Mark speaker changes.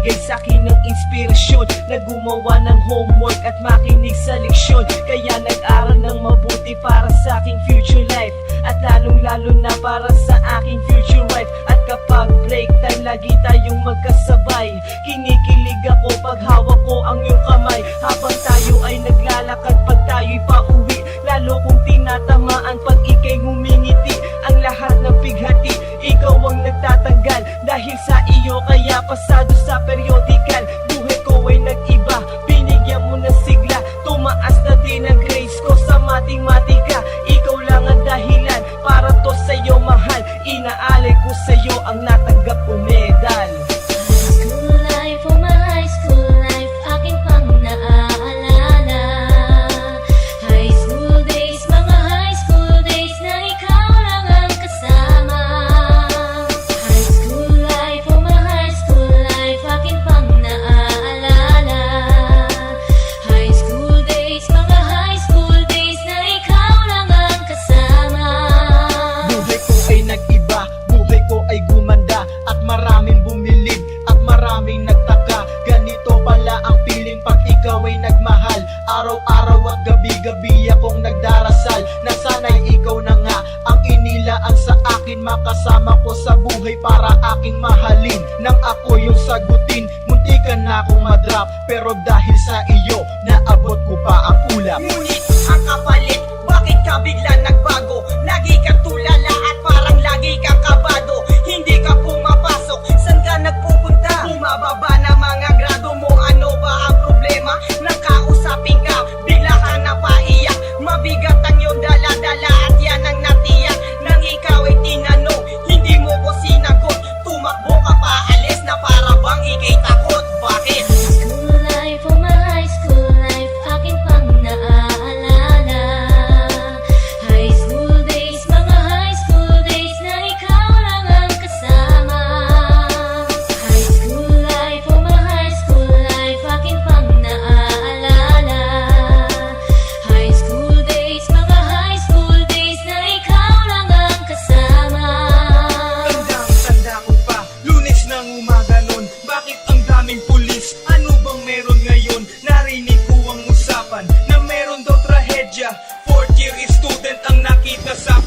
Speaker 1: nagbigay sa'kin ng inspirasyon na gumawa ng homework at makinig sa leksyon. Kaya nag-aral ng mabuti para sa aking future life, at lalong-lalo na para sa aking future wife. At kapag break time, lagi tayong magkasabay. Kinikilig ako pag hawak ko ang iyong kamay, habang tayo ay naglalakad pag tayo'y pauwi. Lalo kong tinatamaan pag ika'y ngumingiti. Ang lahat ng bighati, ikaw ang nagtatanggal. Dahil sa iyo kaya pasado sa periodical. Buhay ko ay nag-iba, binigyan mo ng sigla. Tumaas na din ang grades ko sa matematika. Ikaw lang ang dahilan para to sa'yo mahal. Inaalay ko sa'yo ang natanggap kong medal.
Speaker 2: School life, oh my high school life, aking pang naaalala. High school days, mga high school days na ikaw lang ang kasama. High school life, oh my high school life, aking pang naaalala. High school days, mga high school days na ikaw lang ang kasama.
Speaker 1: Buhay ko ay nag-iba, buhay ko ay gumanda, at maraming bumilig, at maraming nagtaka. Ganito pala ang feeling pag ikaw ay nagmahal. Araw-araw at gabi-gabi akong nagdarasal na sana'y ikaw na nga ang inilaan sa akin. Makasama ko sa buhay para aking mahalin. Nang ako yung sagutin, muntikan na akong madrop, pero dahil sa iyo, naabot ko pa ang ulap.
Speaker 3: Ngunit ang kapalit, bakit ka bigla nagbago? Lagi kang tulala at parang lagi kang kabado. Hindi ka pumapasok, saan ka nagpupunta? Bumababa na mga grado mo, ano ba ang problema? Nakausapin ka, bigla ka napaiyak. Mabigat ang iyong dala-dala at yan ang natiyak. Nang ikaw ay tinanong, hindi mo ko sinagot. Tumakbo ka pa, alis na para bang ikay takot. Bakit?
Speaker 2: School life, oh my high school life, aking pang naaalala. High school days, mga high school days na ikaw lang ang kasama. High school life, oh my high school life, aking pang naaalala. High school days, mga high school days na ikaw lang ang kasama.
Speaker 1: Tandang-tanda ko pa, Lunes ng umaga nun. Bakit ang daming pulis? Ano bang meron ngayon? Narinig ko ang usapan na meron daw trahedya. Fourth year student ang nakita sa